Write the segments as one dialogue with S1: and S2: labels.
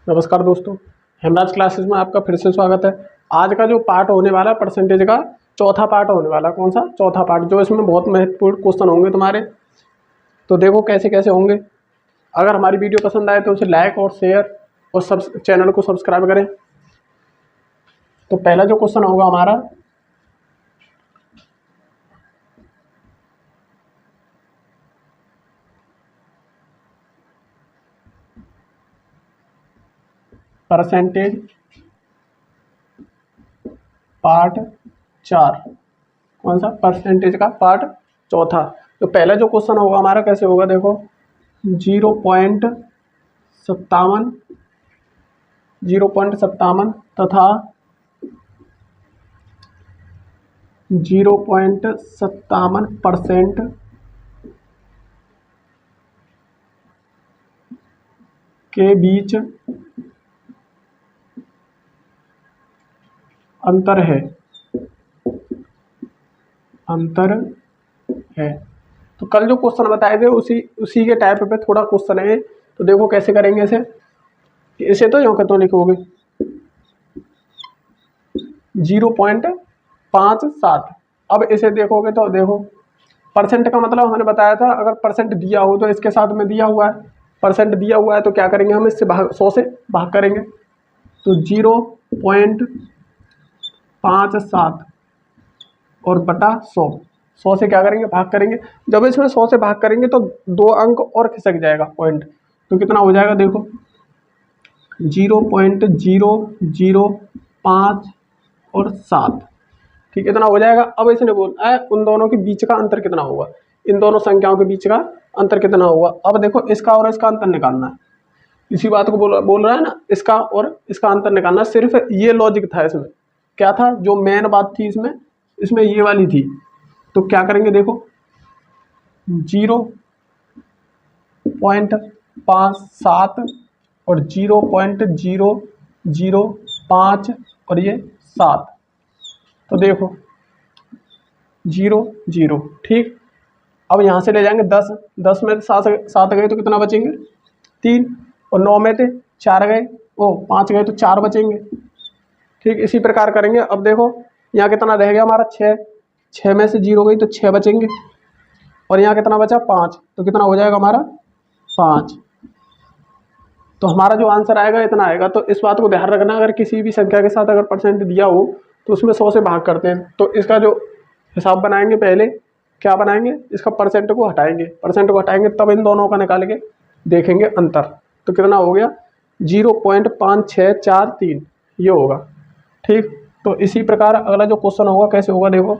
S1: नमस्कार दोस्तों, हेमराज क्लासेस में आपका फिर से स्वागत है। आज का जो पार्ट होने वाला परसेंटेज का चौथा पार्ट होने वाला। कौन सा? चौथा पार्ट, जो इसमें बहुत महत्वपूर्ण क्वेश्चन होंगे तुम्हारे। तो देखो कैसे कैसे होंगे। अगर हमारी वीडियो पसंद आए तो उसे लाइक और शेयर और चैनल को सब्सक्राइब करें। तो पहला जो क्वेश्चन होगा हमारा, परसेंटेज पार्ट 4। कौन सा? परसेंटेज का पार्ट चौथा। तो पहला जो क्वेश्चन होगा हमारा कैसे होगा, देखो 0.57 तथा 0.57% के बीच अंतर है। तो कल जो क्वेश्चन बताए थे उसी के टाइप पे थोड़ा क्वेश्चन है। तो देखो कैसे करेंगे इसे तो यूँ के तो लिखोगे 0.57। अब इसे देखोगे तो देखो परसेंट का मतलब हमने बताया था, अगर परसेंट दिया हो तो इसके साथ में दिया हुआ है। परसेंट दिया हुआ है तो क्या करेंगे, हम इससे 100 से भाग करेंगे। तो 0.57 और बटा 100 से क्या करेंगे, भाग करेंगे। जब इसमें 100 से भाग करेंगे तो 2 अंक और खिसक जाएगा पॉइंट। तो कितना हो जाएगा, देखो 0.005 और 7। ठीक, इतना हो जाएगा। अब इसने बोला है उन दोनों के बीच का अंतर कितना होगा, इन दोनों संख्याओं के बीच का अंतर कितना होगा। अब देखो इसका और इसका अंतर निकालना है। इसी बात को बोल रहा है ना, इसका और इसका अंतर निकालना। सिर्फ ये लॉजिक था इसमें। क्या था जो मेन बात थी इसमें ये वाली थी। तो क्या करेंगे, देखो 0.57 और 0.005 और ये 7। तो देखो 0 ठीक। अब यहाँ से ले जाएंगे 10 में 7 गए तो कितना बचेंगे, 3। और 9 में से 4 गए, 5 गए तो 4 बचेंगे। ठीक, इसी प्रकार करेंगे। अब देखो यहाँ कितना रह गया हमारा, 6 में से 0 गई तो 6 बचेंगे। और यहाँ कितना बचा, 5। तो कितना हो जाएगा हमारा, 5। तो हमारा जो आंसर आएगा इतना आएगा। तो इस बात को ध्यान रखना, अगर किसी भी संख्या के साथ अगर परसेंट दिया हो तो उसमें 100 से भाग करते हैं। तो इसका जो हिसाब बनाएंगे, पहले क्या बनाएंगे, इसका परसेंट को हटाएंगे तब इन दोनों का निकाल के देखेंगे अंतर। तो कितना हो गया, 0.5643 ये होगा। ठीक, तो इसी प्रकार अगला जो क्वेश्चन होगा कैसे होगा, देखो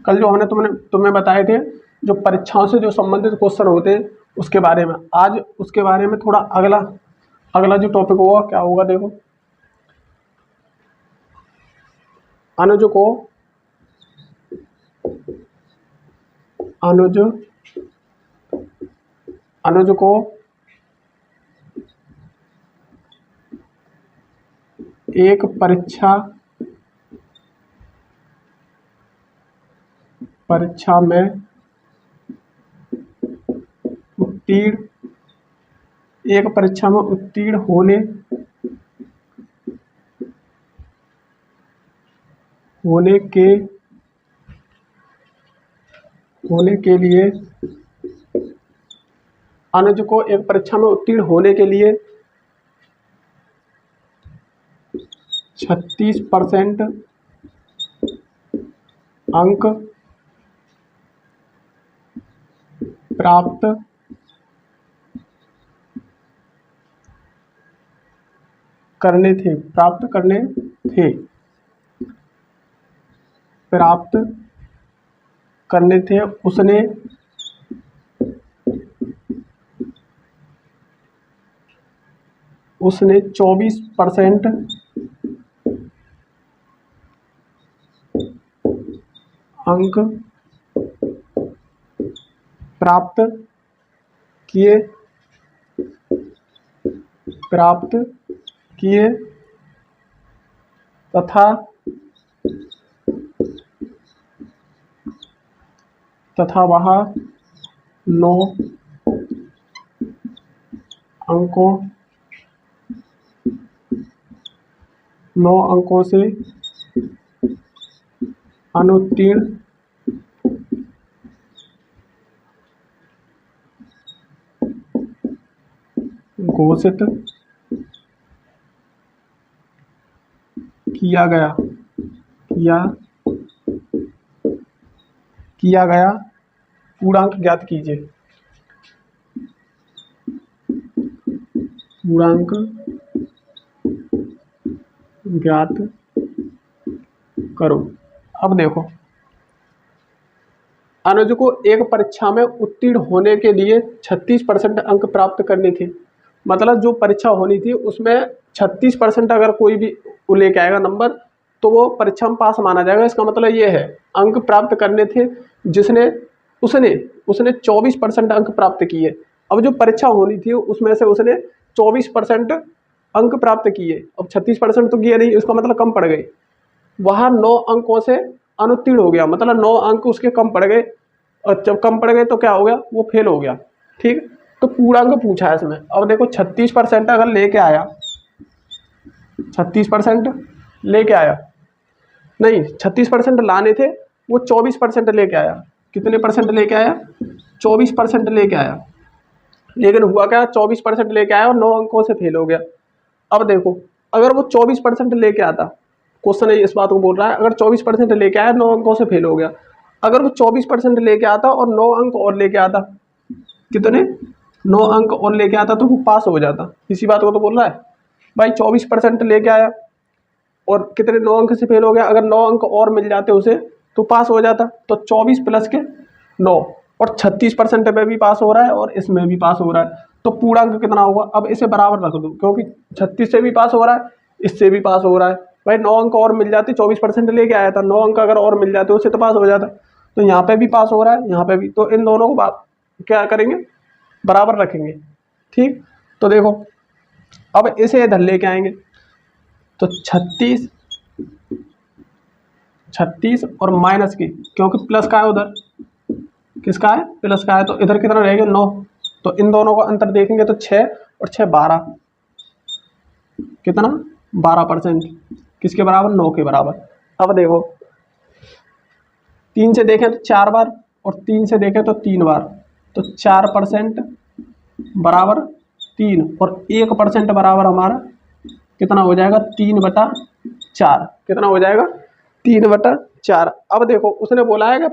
S1: कल जो हमने तुम्हें बताए थे जो परीक्षाओं से जो संबंधित क्वेश्चन होते हैं उसके बारे में, आज उसके बारे में थोड़ा अगला जो टॉपिक होगा क्या होगा, देखो अनुज को एक परीक्षा में उत्तीर्ण होने के लिए अनुज को एक परीक्षा में उत्तीर्ण होने के लिए 36% अंक प्राप्त करने थे। उसने 24% अंक प्राप्त किए तथा तथा वह 9 अंकों 9 अंकों से अनुत्तीर्ण घोषित किया गया पूर्णांक ज्ञात कीजिए। पूर्णांक ज्ञात करो। अब देखो, अनुज को एक परीक्षा में उत्तीर्ण होने के लिए 36% अंक प्राप्त करने थे। मतलब जो परीक्षा होनी थी उसमें 36% अगर कोई भी वो लेके आएगा नंबर तो वो परीक्षा में पास माना जाएगा। इसका मतलब ये है अंक प्राप्त करने थे जिसने उसने 24% अंक प्राप्त किए। अब जो परीक्षा होनी थी उसमें से उसने 24% अंक प्राप्त किए। अब 36% तो किए नहीं, उसका मतलब कम पड़ गई। वह 9 अंकों से अनुत्तीर्ण हो गया, मतलब 9 अंक उसके कम पड़ गए। और जब कम पड़ गए तो क्या हो गया, वो फेल हो गया। ठीक, तो पूर्णांक पूछा है इसमें। अब देखो 36% अगर लेके आया, 36% लेके आया, नहीं 36% लाने थे, वो 24% लेके आया। कितने परसेंट लेके आया? 24% लेके आया। लेकिन हुआ क्या, 24% लेके आया और 9 अंकों से फेल हो गया। अब देखो अगर वो 24% लेके आता, क्वेश्चन इस बात को बोल रहा है, अगर 24% लेके आया 9 अंकों से फेल हो गया, अगर वो 24% लेके आता और 9 अंक और लेके आता, कितने 9 अंक और लेके आता तो वो पास हो जाता। इसी बात को तो बोल रहा है भाई। 24% लेके आया और कितने 9 अंक से फेल हो गया, अगर 9 अंक और मिल जाते उसे तो पास हो जाता। तो 24 प्लस के 9 और 36% में भी पास हो रहा है और इसमें भी पास हो रहा है। तो पूर्णांक कितना होगा? अब इसे बराबर रख दो, क्योंकि 36 से भी पास हो रहा है, इससे भी पास हो रहा है। भाई 9 अंक और मिल जाते, 24% लेके आया था, 9 अंक अगर और मिल जाते उससे तो पास हो जाता। तो यहाँ पे भी पास हो रहा है, यहाँ पे भी। तो इन दोनों को क्या करेंगे, बराबर रखेंगे। ठीक, तो देखो अब इसे इधर लेके आएंगे तो 36 और माइनस की, क्योंकि प्लस का है उधर, किसका है, प्लस का है, तो इधर कितना रहेगा 9। तो इन दोनों का अंतर देखेंगे तो 6 और 6 12, कितना 12%, किसके बराबर, 9 के बराबर। अब देखो 3 से देखें तो 4 बार और 3 से देखें तो 3 बार, तो 4% बराबर 3 और 1% बराबर हमारा कितना हो जाएगा, 3/4। कितना हो जाएगा, 3/4। अब देखो उसने बोला है कि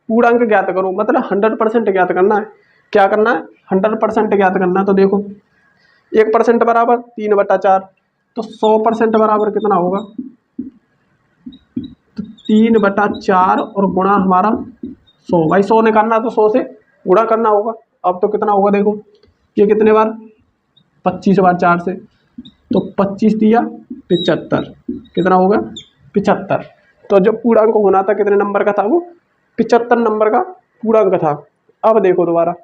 S1: पूर्णांक ज्ञात करो, मतलब 100% ज्ञात करना है। क्या करना है, 100% ज्ञात करना है। तो देखो 1% बराबर 3/4, तो 100% बराबर कितना होगा, तो 3/4 और गुणा हमारा 100। भाई 100 निकालना तो 100 से गुणा करना होगा। अब तो कितना होगा देखो, ये कितने बार, 25 बार 4 से, तो 25 दिया 75, कितना होगा 75। तो जो पूर्णांक होना था कितने नंबर का था, वो 75 नंबर का पूर्णांक था। अब देखो दोबारा,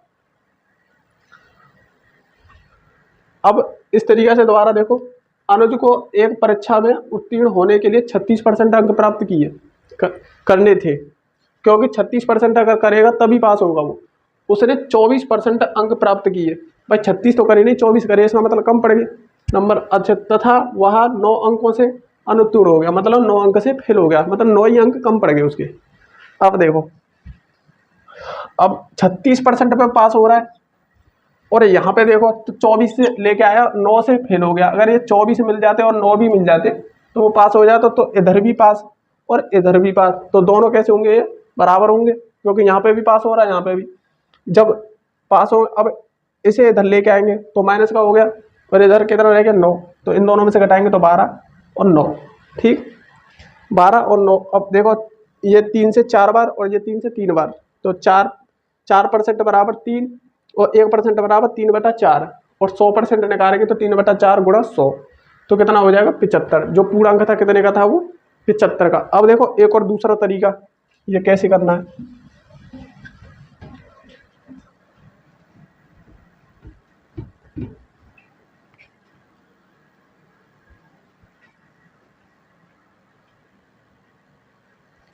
S1: अब इस तरीके से दोबारा देखो, अनुज को एक परीक्षा में उत्तीर्ण होने के लिए 36% अंक प्राप्त किए करने थे, क्योंकि 36% अगर करेगा तभी पास होगा वो। उसने 24% अंक प्राप्त किए। भाई 36 तो करे नहीं, 24 करे, इसका मतलब कम पड़ गए नंबर। अच्छा, तथा वह 9 अंकों से अनुत्तीर्ण हो गया, मतलब 9 अंक से फेल हो गया, मतलब 9 ही अंक कम पड़ गए उसके। अब देखो, अब 36% पे पास हो रहा है और यहाँ पे देखो तो 24 से लेके आया, 9 से फेल हो गया। अगर ये 24 मिल जाते और 9 भी मिल जाते तो वो पास हो जाता। तो इधर भी पास और इधर भी पास, तो दोनों कैसे होंगे, ये बराबर होंगे, क्योंकि यहाँ पे भी पास हो रहा है, यहाँ पे भी। जब पास हो, अब इसे इधर लेके आएंगे तो माइनस का हो गया और इधर कितना रह गया 9, तो इन दोनों में से घटाएंगे तो 12 और 9। ठीक, 12 और 9। अब देखो ये 3 से 4 बार और ये 3 से 3 बार, तो 4% बराबर 3 और 1% बराबर 3/4 और 100% निकालेंगे तो 3/4 गुणा 100, तो कितना हो जाएगा 75। जो पूर्णांक था कितने का था, वो 75 का। अब देखो एक और दूसरा तरीका, ये कैसे करना है।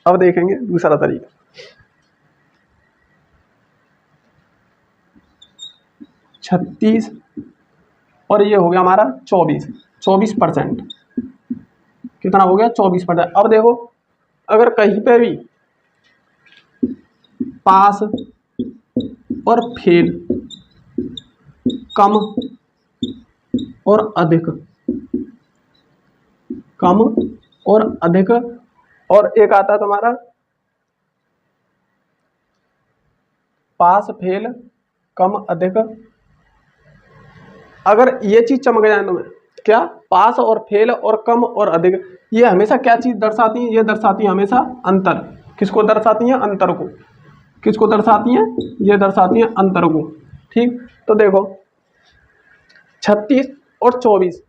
S1: अब देखेंगे दूसरा तरीका। 36 और ये हो गया हमारा 24%। कितना हो गया? 24%। अब देखो अगर कहीं पे भी पास और फेल कम और अधिक, कम और अधिक, और एक आता है तुम्हारा पास फेल कम अधिक, अगर ये चीज चमक जाए तुम्हें, क्या? पास और फेल और कम और अधिक, ये हमेशा क्या चीज दर्शाती है? ये दर्शाती है हमेशा अंतर। किसको दर्शाती हैं? अंतर को। किसको दर्शाती हैं? ये दर्शाती हैं अंतर को। ठीक, तो देखो 36 और 24,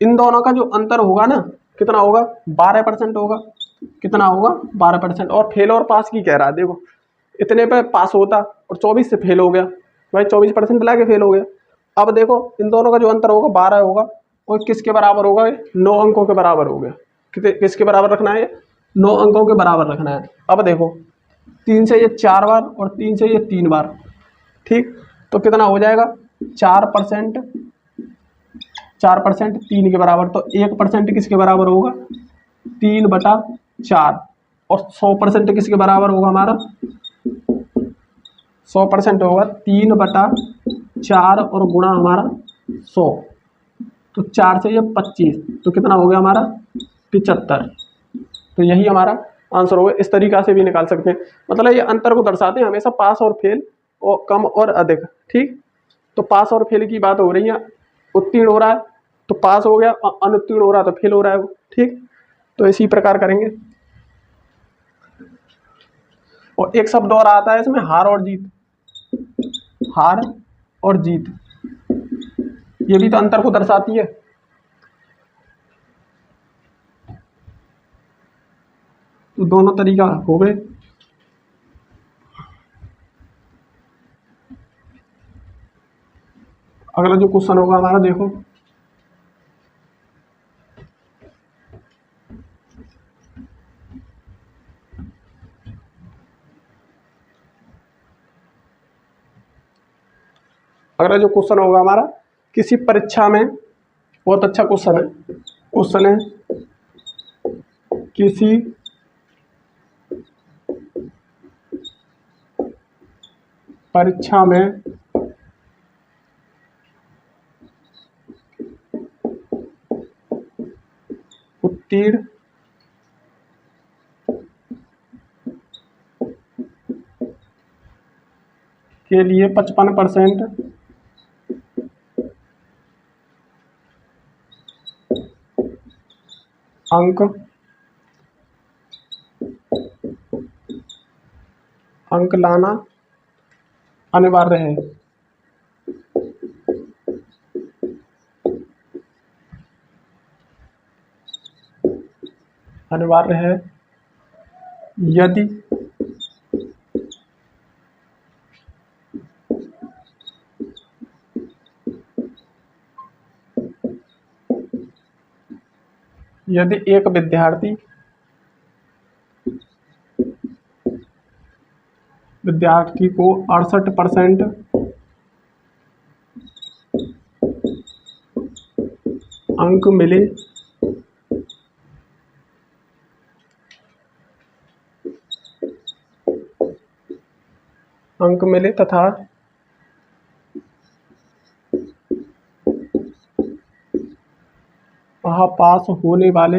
S1: इन दोनों का जो अंतर होगा ना, कितना होगा? 12% होगा। कितना होगा? 12%। और फेल और पास की कह रहा है, देखो इतने पे पास होता और 24 से फेल हो गया, भाई 24% ला के फेल हो गया। अब देखो इन दोनों का जो अंतर होगा 12 होगा, और किसके बराबर होगा? 9 अंकों के बराबर हो गया। किसके बराबर रखना है? 9 अंकों के बराबर रखना है। अब देखो 3 से ये 4 बार और 3 से ये 3 बार, ठीक, तो कितना हो जाएगा? 4%। 4% 3 के बराबर, तो 1% किसके बराबर होगा? 3/4। और 100% किसके बराबर होगा हमारा? 100% होगा 3/4 और गुणा हमारा 100, तो 4 से ये 25, तो कितना हो गया हमारा? 75। तो यही हमारा आंसर होगा। इस तरीका से भी निकाल सकते हैं, मतलब ये अंतर को दर्शाते हैं हमेशा पास और फेल और कम और अधिक। ठीक, तो पास और फेल की बात हो रही है, उत्तीर्ण हो रहा है तो पास हो गया, अनुत्तीर्ण हो रहा है तो फेल हो रहा है वो। ठीक, तो इसी प्रकार करेंगे। और एक शब्द और आता है इसमें, हार और जीत। हार और जीत, ये भी तो अंतर को दर्शाती है। तो दोनों तरीका हो गए। अगला जो क्वेश्चन होगा हमारा, देखो अगला जो क्वेश्चन होगा हमारा, किसी परीक्षा में, बहुत अच्छा क्वेश्चन है, क्वेश्चन है किसी परीक्षा में उत्तीर्ण के लिए 55% अंक लाना अनिवार्य है। अनिवार्य है यदि एक विद्यार्थी को 68% अंक मिले तथा वह पास होने वाले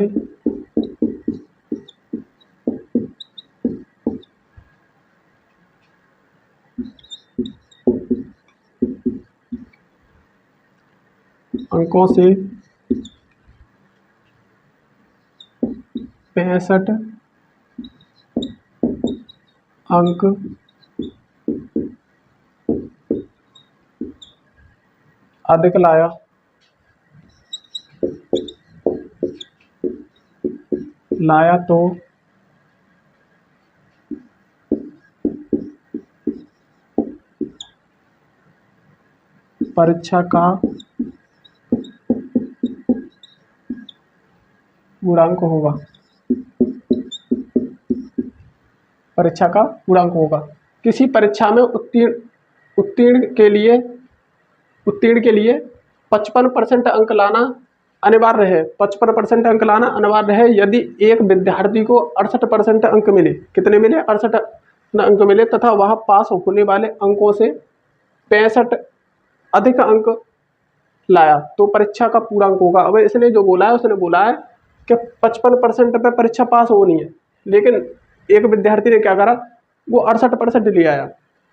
S1: अंकों से 65 अंक अधिक लाया तो परीक्षा का गुणांक होगा। परीक्षा का गुणांक होगा। किसी परीक्षा में उत्तीर्ण के लिए उत्तीर्ण के लिए 55% अंक लाना अनिवार्य है। 55% अंक लाना अनिवार्य है यदि एक विद्यार्थी को 68% अंक मिले। कितने मिले? 68 अंक मिले तथा वह पास होने वाले अंकों से 65 अधिक अंक लाया तो परीक्षा का पूर्णांक होगा। अब इसने जो बोला है उसने बोला है कि 55% पे परीक्षा पास होनी है, लेकिन एक विद्यार्थी ने क्या करा, वो 68% ले आया।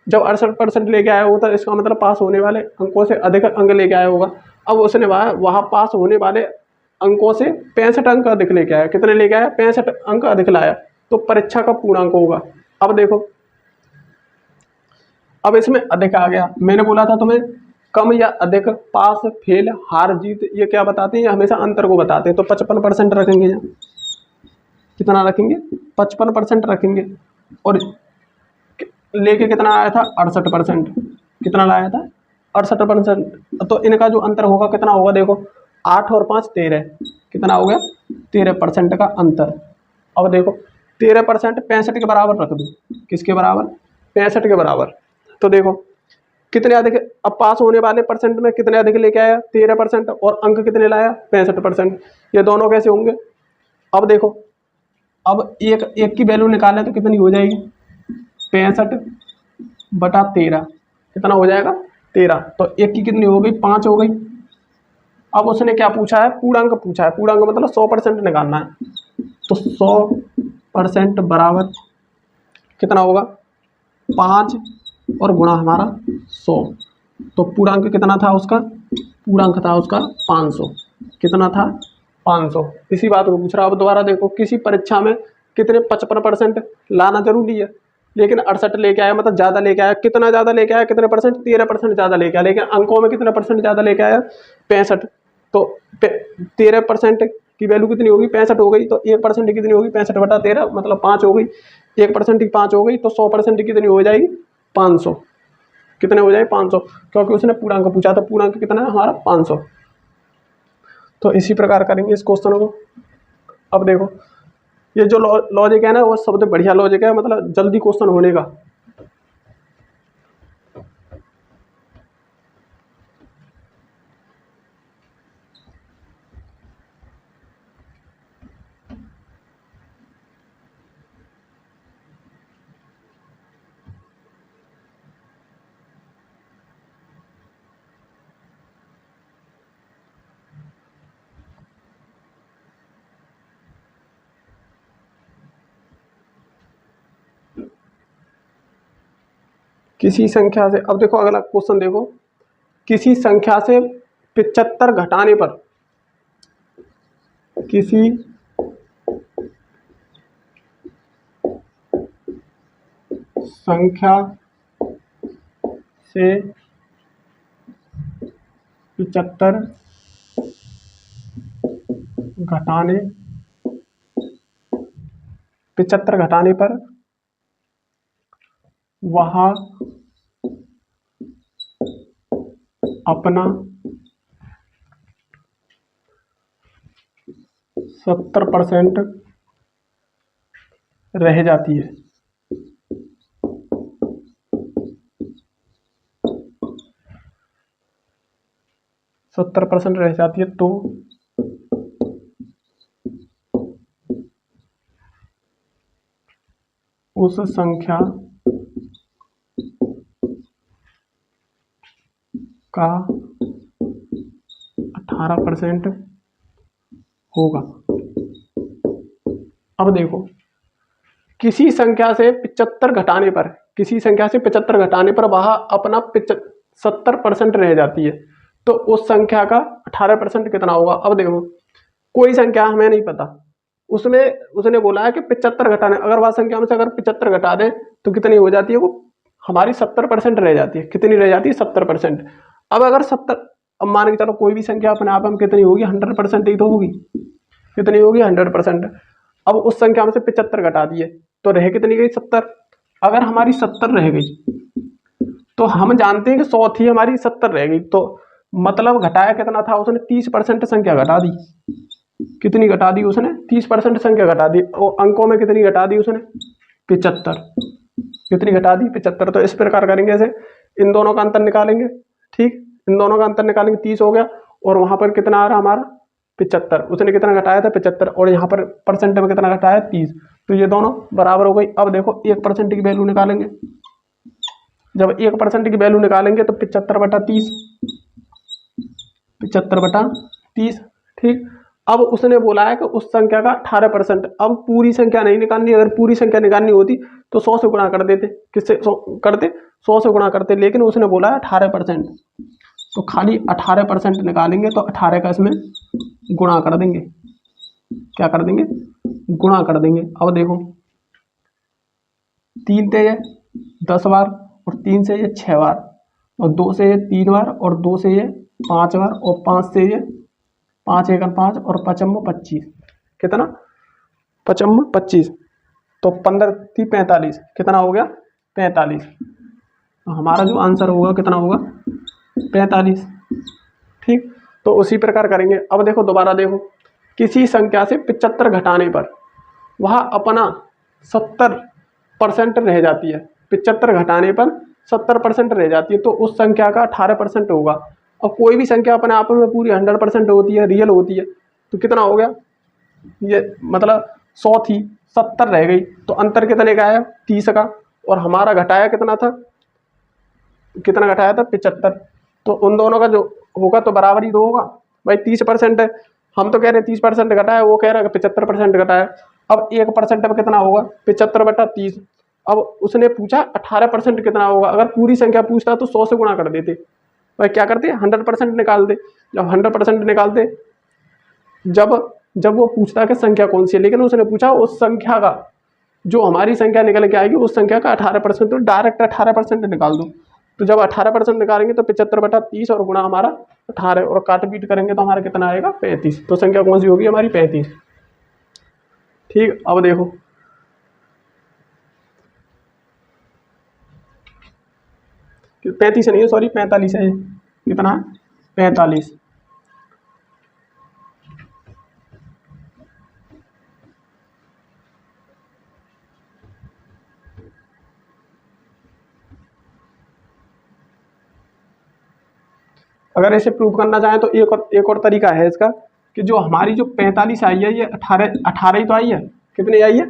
S1: जब 68% लेके आया होता है इसका मतलब पास होने वाले अंकों से अधिक अंक लेके आया होगा। अब उसने वहाँ पास होने वाले अंकों से 65 अंक अधिक लेके आया। कितने लेके आया? 65 अंक अधिक लाया तो परीक्षा का पूर्णांक होगा। अब देखो, अब इसमें अधिक आ गया। मैंने बोला था तुम्हें कम या अधिक, पास, फेल, हार जीत ये क्या बताते हैं? ये हमेशा अंतर को बताते हैं। तो 55% रखेंगे यहाँ। कितना रखेंगे? 55% रखेंगे। और लेके कितना आया था? 68%। कितना लाया था? 68%। तो इनका जो अंतर होगा कितना होगा? देखो 8 और 5 13। कितना हो गया? 13% का अंतर। अब देखो 13% 65 के बराबर रख दो। किसके बराबर? 65 के बराबर। तो देखो कितने अधिक, अब पास होने वाले परसेंट में कितने अधिक लेके आया? 13% और अंक कितने लाया? 65%। ये दोनों कैसे होंगे? अब देखो, अब एक की वैल्यू निकालें तो कितनी हो जाएगी? 65/13 कितना हो जाएगा? 13। तो एक की कितनी हो गई? 5 हो गई। अब उसने क्या पूछा है? पूर्णांक पूछा है। पूर्णांक मतलब 100% निकालना है। तो 100% बराबर कितना होगा? 5 और गुणा हमारा 100। तो पूर्णांक कितना था उसका? पूर्णांक था उसका 500। कितना था? 500। इसी बात को पूछ रहा। अब दोबारा देखो, किसी परीक्षा में कितने 55% लाना जरूरी है, लेकिन 68 लेके आया, मतलब ज़्यादा लेके आया। कितना ज़्यादा लेके आया? कितने परसेंट? 13% ज़्यादा लेके आया। लेकिन अंकों में कितने परसेंट ज़्यादा लेके आया? 65। तो 13% की वैल्यू कितनी होगी? 65 हो गई। तो 1% की कितनी होगी? 65/13 मतलब 5 हो गई। 1% की 5 हो गई। तो 100% की कितनी हो जाएगी? 500। कितने हो जाए? 500, क्योंकि उसने पूर्णांक पूछा था। पूर्णांक कितना है हमारा? 500। तो इसी प्रकार करेंगे इस क्वेश्चन को। अब देखो, ये जो लॉजिक है ना, वो सबसे बढ़िया लॉजिक है, मतलब जल्दी क्वेश्चन होने का। किसी संख्या से, अब देखो अगला क्वेश्चन देखो, किसी संख्या से 75 घटाने पर, किसी संख्या से 75 घटाने 75 घटाने पर वह अपना 70% रह जाती है। 70% रह जाती है तो उस संख्या का 18% होगा। अब देखो, किसी संख्या से 75 घटाने पर, किसी संख्या से 75 घटाने पर वह अपना 70% रह जाती है, तो उस संख्या का 18% कितना होगा? अब देखो, कोई संख्या हमें नहीं पता, उसने बोला है कि 75 घटाने, अगर वह संख्या में से अगर 75 घटा दे तो कितनी हो जाती है? वो हमारी 70% रह जाती है। कितनी रह जाती है? 70%। अब अगर 70, अब मान के चलो कोई भी संख्या अपने आप में कितनी होगी? 100% ही तो होगी। कितनी होगी? 100%। अब उस संख्या में से 75 घटा दिए तो रह कितनी गई? 70। अगर हमारी 70 रह गई तो हम जानते हैं कि 100 थी, हमारी 70 रह गई, तो मतलब घटाया कितना था उसने? 30% संख्या घटा दी। कितनी घटा दी उसने? 30% संख्या घटा दी। और अंकों में कितनी घटा दी उसने? 75। कितनी घटा दी? 75। तो इस प्रकार करेंगे, ऐसे इन दोनों का अंतर निकालेंगे। ठीक, इन दोनों का अंतर निकालेंगे 30 हो गया, और वहां पर कितना आ रहा हमारा 75, उसने कितना घटाया था 75, और यहाँ पर परसेंट में कितना घटाया 30, तो ये दोनों बराबर हो गई। अब देखो 1% की वैल्यू निकालेंगे, जब 1% की वैल्यू निकालेंगे तो 75/30, 75/30, ठीक। अब उसने बोला है कि उस संख्या का 18%, अब पूरी संख्या नहीं निकालनी, अगर पूरी संख्या निकालनी होती तो 100 से गुणा कर देते, किससे करते, 100 से गुणा करते, लेकिन उसने बोला है 18%, तो खाली 18% निकालेंगे, तो 18 का इसमें गुणा कर देंगे, क्या कर देंगे, गुणा कर देंगे। अब देखो 3 से ये 10 बार, और 3 से ये 6 बार, और 2 से ये 3 बार, और 2 से ये 5 बार, और 5 से ये 5 एकम 5, और 5 25, कितना 5 25, तो 15 थी 45, कितना हो गया 45, तो हमारा जो आंसर होगा कितना होगा 45, ठीक। तो उसी प्रकार करेंगे। अब देखो दोबारा देखो, किसी संख्या से 75 घटाने पर वह अपना 70% रह जाती है, 75 घटाने पर 70% रह जाती है, तो उस संख्या का 18% होगा। और कोई भी संख्या अपने आप में पूरी 100% होती है, रियल होती है, तो कितना हो गया, ये मतलब 100 थी 70 रह गई, तो अंतर कितने का आया 30 का, और हमारा घटाया कितना था, कितना घटाया था 75, तो उन दोनों का जो होगा तो बराबर ही तो होगा भाई, 30% है, हम तो कह रहे हैं 30% घटाया, वो कह रहा है 75% घटाया। अब 1% अब कितना होगा 75/30, अब उसने पूछा 18% कितना होगा, अगर पूरी संख्या पूछता तो 100 से गुणा कर देते भाई, क्या करते 100% निकाल दे, जब 100% निकालते, जब वो पूछता कि संख्या कौन सी है, लेकिन उसने पूछा उस संख्या का, जो हमारी संख्या निकल के आएगी उस संख्या का 18%, तो डायरेक्ट 18% निकाल दो, तो जब 18% निकालेंगे तो 75/30 और गुणा हमारा 18, और काट पीट करेंगे तो हमारा कितना आएगा 35, तो संख्या कौन सी होगी हमारी 35, ठीक। अब देखो 35 नहीं है, सॉरी 45 है, कितना है 45, अगर ऐसे प्रूव करना चाहें तो एक और तरीका है इसका, कि जो हमारी जो 45 आई है, ये 18 ही तो आई है, कितनी आई है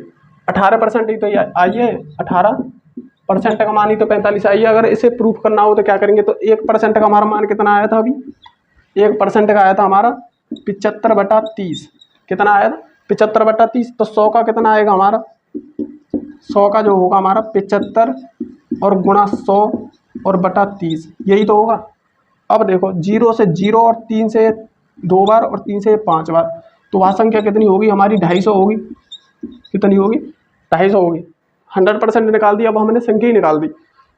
S1: 18% ही तो आई है, 18% का मान ही तो 45 आई है। अगर इसे प्रूफ करना हो तो क्या करेंगे, तो 1% का हमारा मान कितना आया था अभी, 1% का आया था हमारा 75/30, कितना आया था 75/30, तो 100 का कितना आएगा हमारा, 100 का जो होगा हमारा 75 और गुणा 100 और बटा 30, यही तो होगा। अब देखो 0 से 0 और 3 से 2 बार और 3 से 5 बार, तो वह संख्या कितनी होगी हमारी 250 होगी, कितनी होगी 250 होगी, 100% निकाल दिया, अब हमने संख्या ही निकाल दी,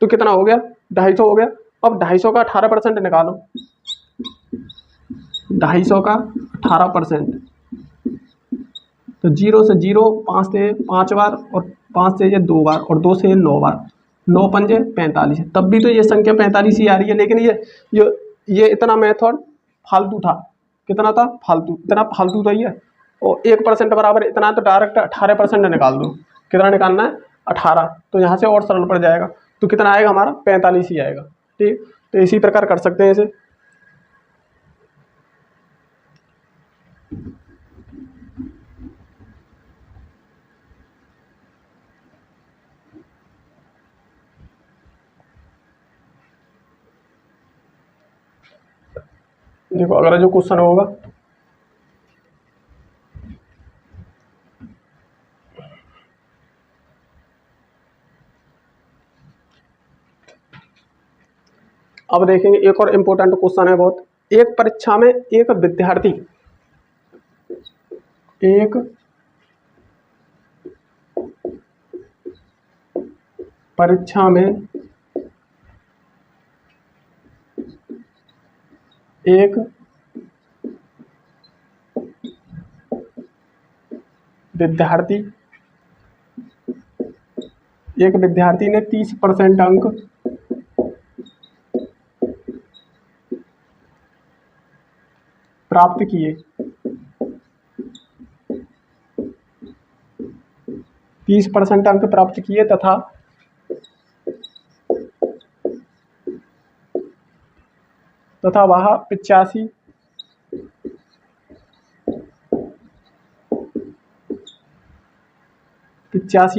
S1: तो कितना हो गया 250 हो गया। अब 250 का 18% निकालो, 250 का 18%, तो 0 से 0, 5 से 5 बार, और 5 से ये 2 बार, और 2 से ये 9 बार, 9 पंजे 45, तब भी तो ये संख्या 45 ही आ रही है, लेकिन ये इतना मेथड फालतू था, कितना था फालतू, इतना फालतू था ये, और 1% बराबर इतना, तो डायरेक्ट 18% निकाल दो, कितना निकालना है 18, तो यहाँ से और सरल पड़ जाएगा, तो कितना आएगा हमारा 45 ही आएगा, ठीक। तो इसी प्रकार कर सकते हैं इसे। देखो अगला जो क्वेश्चन होगा, अब देखेंगे एक और इम्पोर्टेंट क्वेश्चन है बहुत। एक परीक्षा में एक विद्यार्थी एक विद्यार्थी ने 30% अंक प्राप्त किए, 30% अंक प्राप्त किए तथा तथा वह 85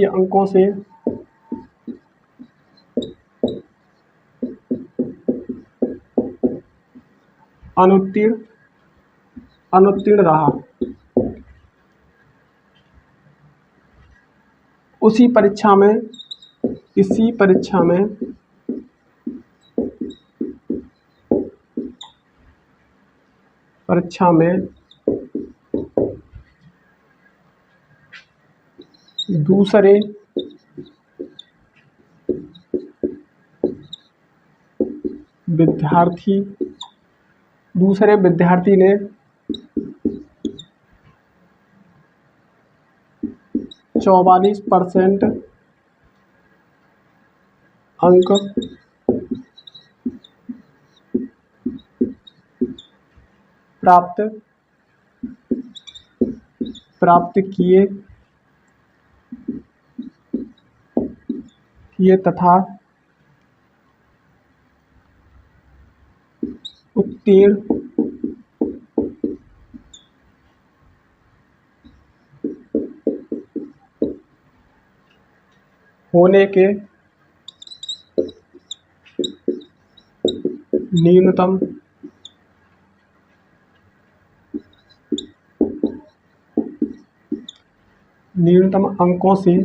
S1: अंकों से अनुत्तीर्ण रहा। इसी परीक्षा में दूसरे विद्यार्थी ने 44% अंक प्राप्त किए तथा उत्तीर्ण होने के न्यूनतम अंकों से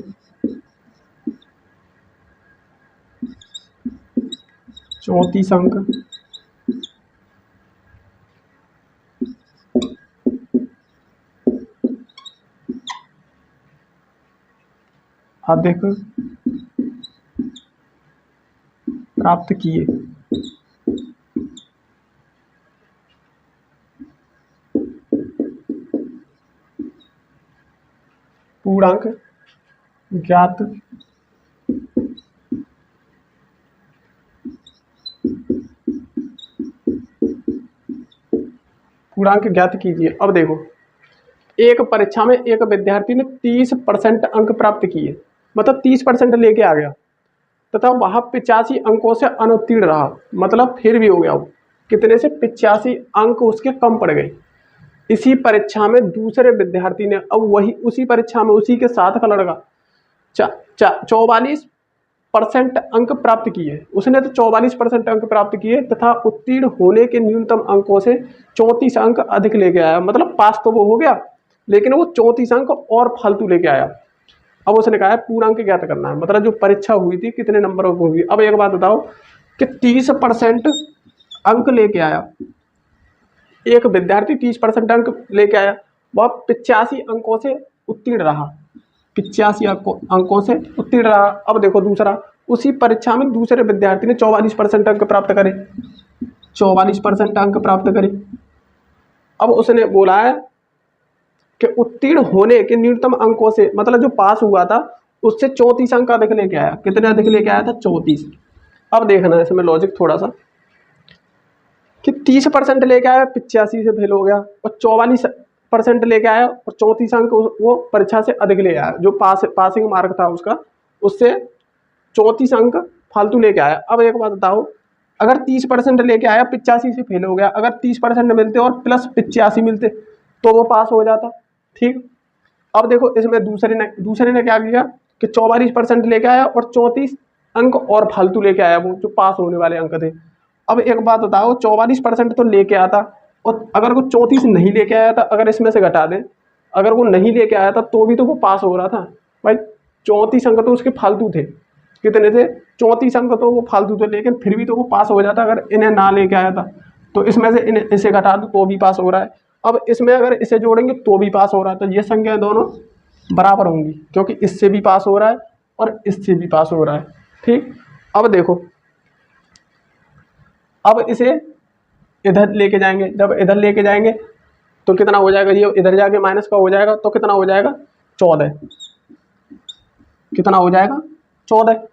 S1: 34 अंक अधिक प्राप्त किए। पूर्णांक ज्ञात कीजिए। अब देखो, एक परीक्षा में एक विद्यार्थी ने 30% अंक प्राप्त किए, मतलब 30% लेके आ गया, तथा वह 85 अंकों से अनुत्तीर्ण रहा, मतलब फिर भी हो गया वो कितने से 85 अंक उसके कम पड़ गए। इसी परीक्षा में दूसरे विद्यार्थी ने, अब वही उसी परीक्षा में उसी के साथ का लड़का 44% अंक प्राप्त किए, उसने तो 44% अंक प्राप्त किए तथा उत्तीर्ण होने के न्यूनतम अंकों से 34 अंक अधिक लेके आया, मतलब पास तो वो हो गया लेकिन वो 34 अंक और फालतू लेके आया। अब उसने कहा है पूर्णांक ज्ञात करना है, मतलब जो परीक्षा हुई थी कितने नंबरों को हुई। अब एक बात बताओ कि 30% अंक लेके आया, एक विद्यार्थी 30% अंक लेके आया, वह 85 अंकों से उत्तीर्ण रहा, 85 अंकों से उत्तीर्ण रहा। अब देखो दूसरा, उसी परीक्षा में दूसरे विद्यार्थी ने 44% अंक प्राप्त करे, 44% अंक प्राप्त करे। अब उसने बोला है कि उत्तीर्ण होने के न्यूनतम अंकों से, मतलब जो पास हुआ था उससे 34 अंक अधिक लेके आया। कितने अधिक लेके आया था? 34। अब देखना है इसमें लॉजिक थोड़ा सा कि 30% लेके आया, 85 से फेल हो गया, और 44% लेके आया और 34 अंक वो परीक्षा से अधिक ले आया, जो पासिंग मार्क था उसका, उससे 34 अंक फालतू लेके आया। अब एक बात बताओ, अगर 30% लेके आया, 85 से फेल हो गया, अगर 30% मिलते और प्लस 85 मिलते तो वो पास हो जाता। ठीक, अब देखो इसमें दूसरे ने क्या किया कि 44% लेके आया और 34 अंक और फालतू लेके आया, वो जो पास होने वाले अंक थे। अब एक बात बताओ, 44% तो लेके आता, और अगर वो 34 नहीं लेके आया था, अगर इसमें से घटा दें, अगर वो नहीं लेके आया था तो भी तो वो पास हो रहा था भाई। 34 अंक तो उसके फालतू थे, कितने थे? 34 अंक तो वो फालतू थे, लेकिन फिर भी तो वो पास हो जाता अगर इन्हें ना लेके आया था। तो इसमें से इसे घटा दो तो भी पास हो रहा है। अब इसमें अगर इसे जोड़ेंगे तो भी पास हो रहा है, तो ये संख्याएं दोनों बराबर होंगी, क्योंकि इससे भी पास हो रहा है और इससे भी पास हो रहा है। ठीक, अब देखो, अब इसे इधर लेके जाएंगे, जब इधर लेके जाएंगे तो कितना हो जाएगा? ये इधर जाके माइनस का हो जाएगा, तो कितना हो जाएगा? 14। कितना हो जाएगा? 14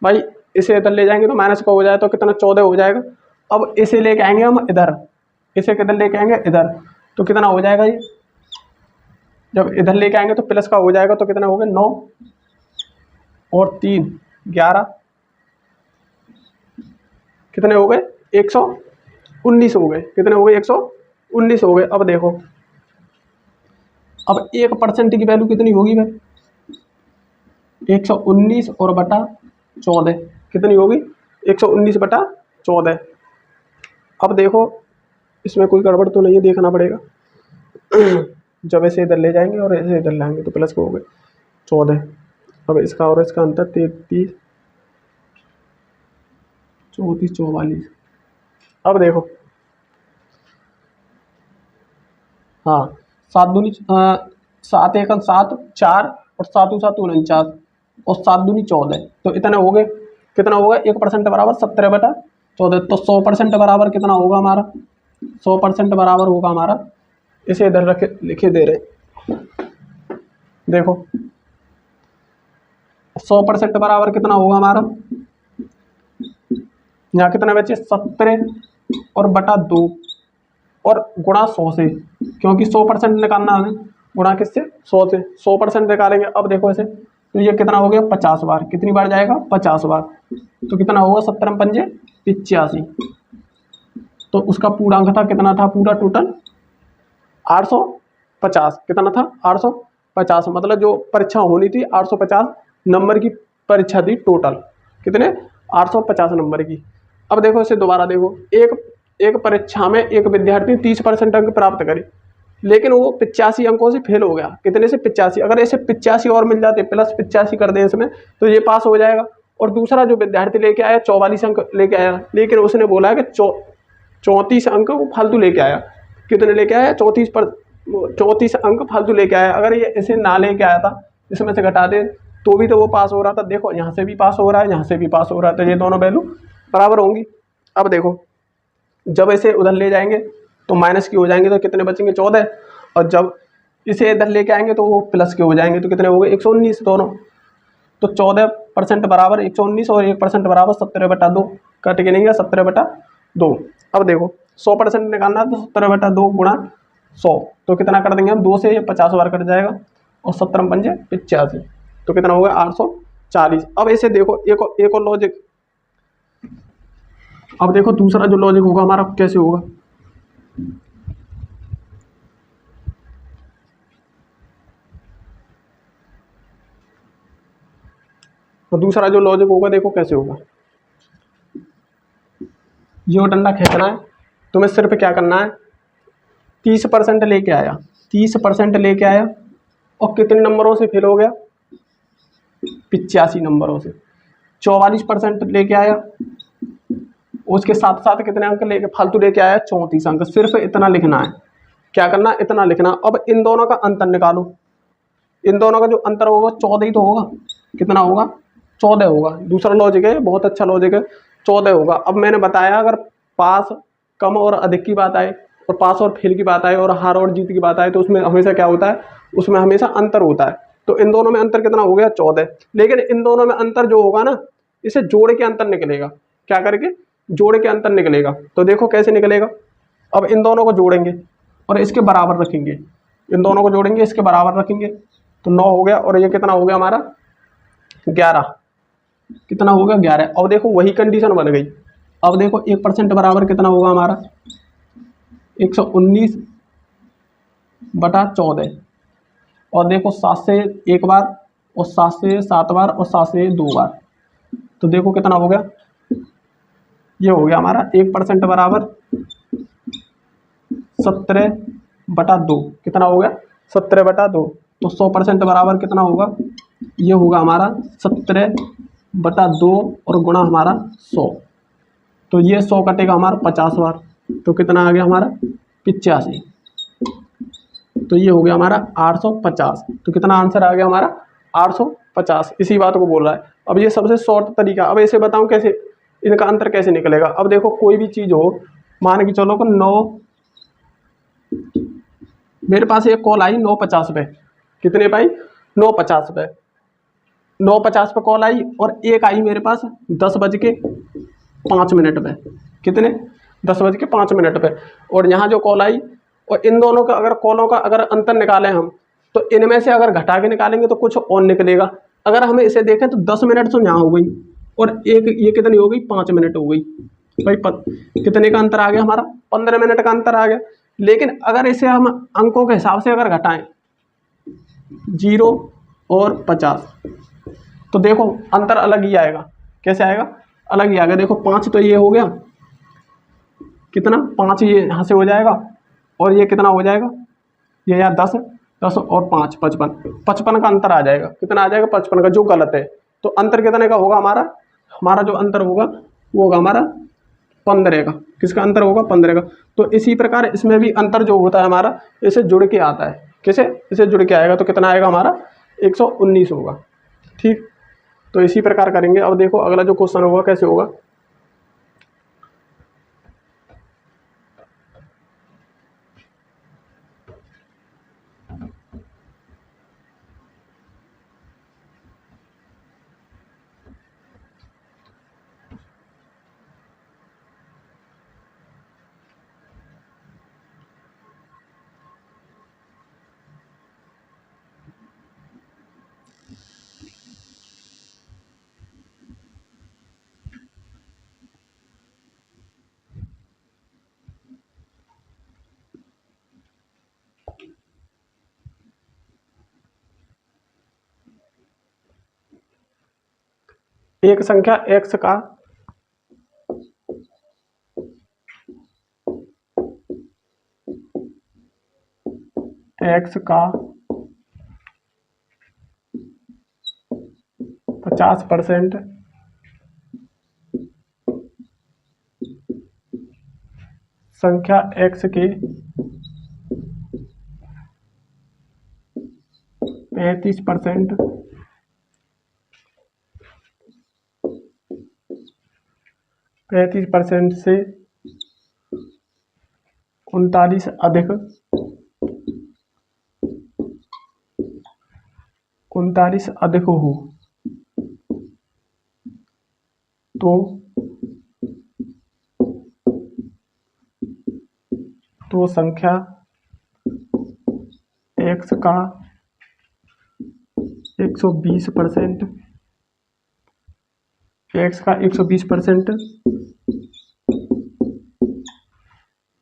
S1: भाई। इसे इधर ले जाएंगे तो माइनस का हो जाएगा, तो कितना? 14 हो जाएगा। अब इसे लेके आएंगे हम इधर, इसे किधर लेके आएंगे? इधर, तो कितना हो जाएगा? ये जब इधर लेके आएंगे तो प्लस का हो जाएगा, तो कितना हो गया? 9 और 3 11, कितने हो गए? 100। 119 हो गए। कितने हो गए? 119 हो गए। अब देखो, अब 1% की वैल्यू कितनी होगी भाई? 119 और बटा 14 कितनी होगी? 119 बटा 14। अब देखो इसमें कोई गड़बड़ तो नहीं है, देखना पड़ेगा। जब ऐसे इधर ले जाएंगे और ऐसे इधर लाएंगे तो प्लस को हो गए 14। अब इसका और इसका अंतर 33, 34, 44। अब देखो, हाँ, 7 दूनी 7 एकम 7, 4 और 7 7 49 और 7 दूनी 14, तो इतने हो गए। कितना होगा? 1% बराबर 17 बटा 14। तो 100% बराबर कितना होगा हमारा? 100% बराबर होगा हमारा, इसे इधर रखे लिखे दे रहे, देखो 100% बराबर कितना होगा हमारा? यहाँ कितना बचे? 17 और बटा 2 और गुणा 100 से, क्योंकि 100% निकालना है, गुणा किससे? 100 से। 100% निकालेंगे। अब देखो ऐसे, तो ये कितना हो गया? 50 बार। कितनी बार जाएगा? 50 बार। तो कितना होगा? 17 पंजे 85। तो उसका पूर्णांक था कितना था? पूरा टोटल 850। कितना था? 850। मतलब जो परीक्षा होनी थी 850 नंबर की परीक्षा थी टोटल। कितने? 850 नंबर की। अब देखो इसे दोबारा देखो, एक परीक्षा में एक विद्यार्थी 30% अंक प्राप्त करे, लेकिन वो 85 अंकों से फेल हो गया। कितने से? 85। अगर ऐसे 85 और मिल जाते, प्लस 85 कर दें इसमें, तो ये पास हो जाएगा। और दूसरा जो विद्यार्थी लेके आया 44 अंक लेके आया, लेकिन उसने बोला है कि 34 अंक वो फालतू लेके आया। कितने लेके आया? 34 अंक फालतू लेके आया। अगर ये इसे ना लेके आया था, इसमें से घटा दे, तो भी तो वो पास हो रहा था। देखो यहाँ से भी पास हो रहा है, यहाँ से भी पास हो रहा है, तो ये दोनों वैल्यू बराबर होंगी। अब देखो, जब इसे उधर ले जाएंगे तो माइनस की हो जाएंगे, तो कितने बचेंगे? 14। और जब इसे इधर लेके आएंगे तो वो प्लस के हो जाएंगे, तो कितने हो गए? 119 दोनों। तो 14% बराबर 119 और 1% बराबर 17 बटा 2। कट के नहीं गया? 17 बटा 2। अब देखो 100% निकालना, तो 17 बटा 2 गुणा 100, तो कितना कर देंगे हम? 2 से 50 बार कट जाएगा, और 17 पंजे 85, तो कितना होगा? 840। अब ऐसे देखो एक और लॉजिक। अब देखो दूसरा जो लॉजिक होगा हमारा कैसे होगा। तो दूसरा जो लॉजिक होगा देखो कैसे होगा। ये डंडा खींचना है, तुम्हें सिर्फ क्या करना है? 30% लेके आया, 30% लेके आया, और कितने नंबरों से फेल हो गया? 85 नंबरों से। 44% लेके आया, उसके साथ साथ कितने अंक लेके फालतू लेके आया? 34 अंक। सिर्फ इतना लिखना है। क्या करना? इतना लिखना। अब इन दोनों का अंतर निकालो। इन दोनों का जो अंतर होगा 14 ही तो होगा। कितना होगा? 14 होगा। दूसरा लॉजिक है, बहुत अच्छा लॉजिक है, 14 होगा। अब मैंने बताया, अगर पास कम और अधिक की बात आए, और पास और फेल की बात आए, और हार और जीत की बात आए, तो उसमें हमेशा क्या होता है? उसमें हमेशा अंतर होता है। तो इन दोनों में अंतर कितना हो गया? 14। लेकिन इन दोनों में अंतर जो होगा ना, इसे जोड़ के अंतर निकलेगा। क्या करके? जोड़ के अंतर निकलेगा। तो देखो कैसे निकलेगा। अब इन दोनों को जोड़ेंगे और इसके बराबर रखेंगे, इन दोनों को जोड़ेंगे, इसके बराबर रखेंगे, तो 9 हो गया। और ये कितना हो गया हमारा? 11। कितना हो गया? 11। अब देखो वही कंडीशन बन गई। अब देखो 1% बराबर कितना होगा हमारा? 119 बटा 14। और देखो 7 से 1 बार, और 7 से 7 बार, और 7 से 2 बार, तो देखो कितना हो गया? ये हो गया हमारा 1% बराबर 17 बटा 2। कितना हो गया? 17 बटा 2। तो 100% बराबर कितना होगा? ये होगा हमारा 17 बटा 2 और गुणा हमारा 100। तो ये 100 कटेगा हमारा 50 बार, तो कितना आ गया हमारा? 85। तो ये हो गया हमारा 850। तो कितना आंसर आ गया हमारा? 850। इसी बात को बोल रहा है। अब ये सबसे शॉर्ट तरीका। अब ऐसे बताऊं कैसे इनका अंतर कैसे निकलेगा। अब देखो कोई भी चीज़ हो, मान के चलो कि 9, मेरे पास एक कॉल आई 9:50 पे। कितने पे आई? 9:50 पे। 9:50 पे कॉल आई, और एक आई मेरे पास 10:05 पे। कितने? 10:05 पे। और यहाँ जो कॉल आई, और इन दोनों का अगर कॉलों का अगर अंतर निकालें हम, तो इनमें से अगर घटा के निकालेंगे तो कुछ और निकलेगा। अगर हमें इसे देखें तो 10 मिनट तो यहाँ हो गई, और एक ये कितनी हो गई? 5 मिनट हो गई। भाई कितने का अंतर आ गया हमारा, 15 मिनट का अंतर आ गया। लेकिन अगर इसे हम अंकों के हिसाब से अगर घटाएं 0 और 50 तो देखो अंतर अलग ही आएगा। कैसे आएगा, अलग ही आएगा। देखो 5 तो ये हो गया, कितना 5 ये यहाँ से हो जाएगा, और ये कितना हो जाएगा, ये यहाँ 10 10 और 5 55 का अंतर आ जाएगा। कितना आ जाएगा, 55 का, जो गलत है। तो अंतर कितने का होगा हमारा, हमारा जो अंतर होगा वो होगा हमारा 15 का। किसका अंतर होगा, 15 का। तो इसी प्रकार इसमें भी अंतर जो होता है हमारा इसे जुड़ के आता है। कैसे, इसे जुड़ के आएगा तो कितना आएगा हमारा 119 होगा। ठीक, तो इसी प्रकार करेंगे। अब देखो अगला जो क्वेश्चन होगा कैसे होगा। एक संख्या x का x का 50% संख्या x के 35% से 39 अधिक हो तो संख्या x का 120%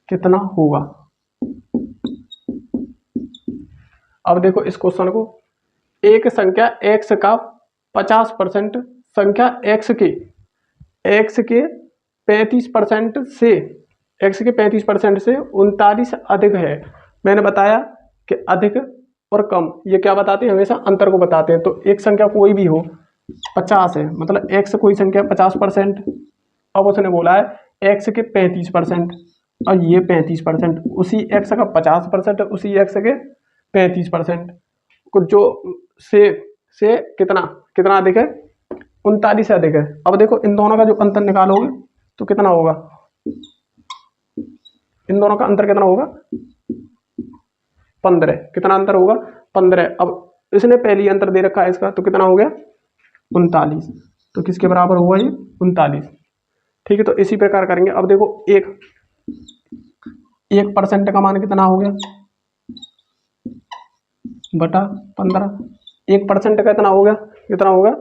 S1: कितना होगा। अब देखो इस क्वेश्चन को, एक संख्या x का 50% संख्या x के 35% से 39 अधिक है। मैंने बताया कि अधिक और कम ये क्या बताते हैं, हमेशा अंतर को बताते हैं। तो एक संख्या कोई भी हो 50 है, मतलब x कोई संख्या 50%, अब उसने बोला है x के 35% और ये 35%, उसी x का 50% उसी x के 35% को जो से कितना कितना अधिक है, 39 से अधिक है। अब देखो इन दोनों का जो अंतर निकालोगे तो कितना होगा, इन दोनों का अंतर कितना होगा 15। कितना अंतर होगा 15। अब इसने पहली अंतर दे रखा है इसका, तो कितना हो गया 39। तो किसके बराबर हुआ ये 39। ठीक है, तो इसी प्रकार करेंगे। अब देखो 1% का मान कितना हो गया बटा 15। 1% का इतना हो गया, कितना होगा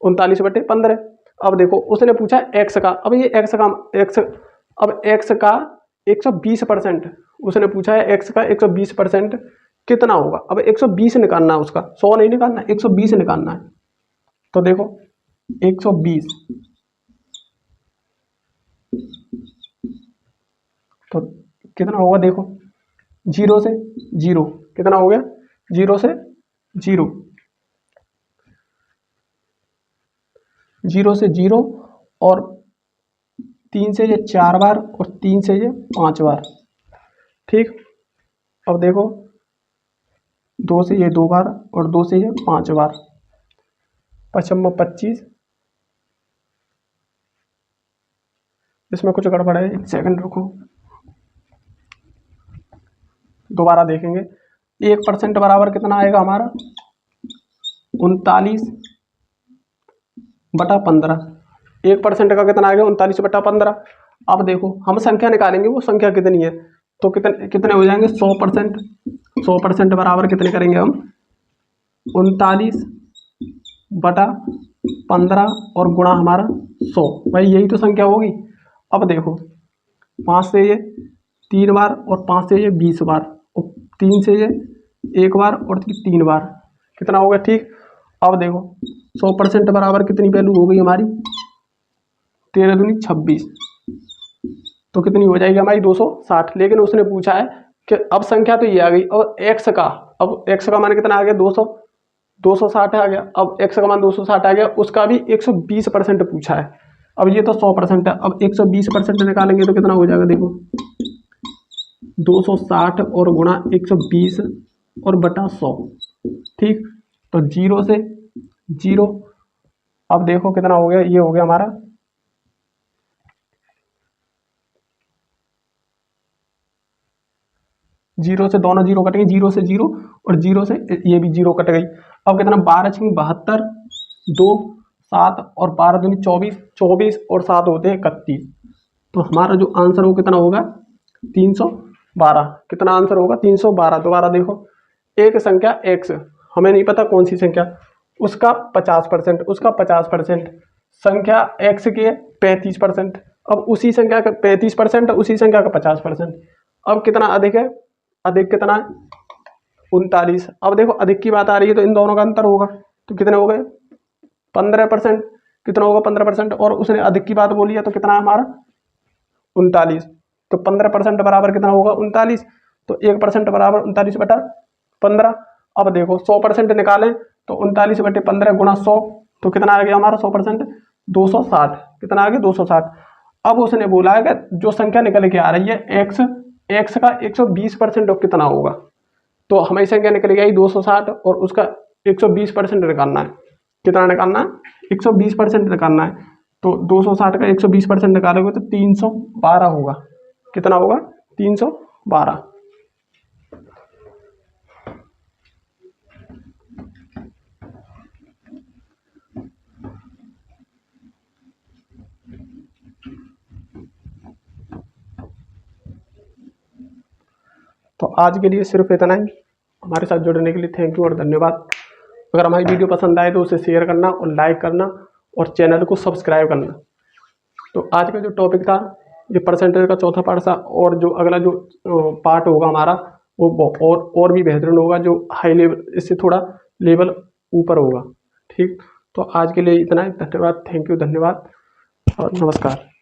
S1: 39/15। अब देखो उसने पूछा x का, अब ये x का 120%, उसने पूछा है x का 120% कितना होगा। अब 120 निकालना है उसका, 100 नहीं निकालना, 120 निकालना है। तो देखो 120 तो कितना होगा, देखो 0 से 0 कितना हो गया, 0 से 0 और 3 से ये 4 बार और 3 से ये 5 बार। ठीक, अब देखो 2 से ये 2 बार और 2 से ये 5 बार, 25। इसमें कुछ गड़बड़ है, 1 सेकंड रुको, दोबारा देखेंगे। 1% बराबर कितना आएगा हमारा 39/15। 1% का कितना आएगा 39/15। अब देखो हम संख्या निकालेंगे, वो संख्या कितनी है, तो कितने हो जाएंगे 100%। 100% बराबर कितने करेंगे हम 39/15 और गुणा हमारा 100। भाई यही तो संख्या होगी। अब देखो 5 से ये 3 बार और 5 से ये 20 बार और 3 से ये 1 बार और 3 बार, कितना हो गया? ठीक। अब देखो 100% बराबर कितनी वैल्यू हो गई हमारी? 13 दूनी 26, तो कितनी हो जाएगी हमारी? 260। लेकिन उसने पूछा है कि अब संख्या तो ये आ गई और एक्स का, अब एक्स का मान कितना आ गया? 260 आ गया। अब एक्स का मान 260 आ गया, उसका भी 120% पूछा है। अब ये तो 100% है, अब 120% निकालेंगे तो कितना हो जाएगा? देखो 260 और गुणा 120 और बटा 100, ठीक। तो 0 से 0, अब देखो कितना हो गया? ये हो गया हमारा 0 से दोनों 0 कट गई, 0 से 0 और 0 से ये भी 0 कट गई। अब कितना? 12 छिंग 72, 2 7 और 12 दूनी 24, 24 और 7 होते हैं 31। तो हमारा जो आंसर वो कितना होगा? 312। कितना आंसर होगा? 312। दोबारा देखो, एक संख्या x, हमें नहीं पता कौन सी संख्या, उसका 50%, उसका 50%, संख्या x की है 35%, अब उसी संख्या का 35%, उसी संख्या का 50%। अब कितना अधिक है? अधिक कितना है? 39। अब देखो अधिक की बात आ रही है तो इन दोनों का अंतर होगा, तो कितने हो गए? 15%। कितना होगा? 15%। और उसने अधिक की बात बोली है तो कितना है हमारा? 39। तो 15% बराबर कितना होगा? 39। तो 1% बराबर 39/15। अब देखो 100% निकालें तो 39/15 गुणा 100, तो कितना आ गया हमारा 100%? 260। कितना आ गया? 260। अब उसने बोला है कि जो संख्या निकल के आ रही है एक्स, एक्स का 120% कितना होगा? तो हमें संख्या निकल आई 260 और उसका 120% निकालना है। कितना निकालना है? 120% निकालना है। तो 260 का 120% निकालोगे तो 312 होगा। कितना होगा? 312। तो आज के लिए सिर्फ इतना ही। हमारे साथ जुड़ने के लिए थैंक यू और धन्यवाद। अगर हमारी वीडियो पसंद आए तो उसे शेयर करना और लाइक करना और चैनल को सब्सक्राइब करना। तो आज का जो टॉपिक था ये परसेंटेज का चौथा पार्ट था, और जो अगला जो पार्ट होगा हमारा वो और भी बेहतरीन होगा, जो हाई लेवल, इससे थोड़ा लेवल ऊपर होगा। ठीक, तो आज के लिए इतना ही। धन्यवाद, थैंक यू, धन्यवाद और नमस्कार।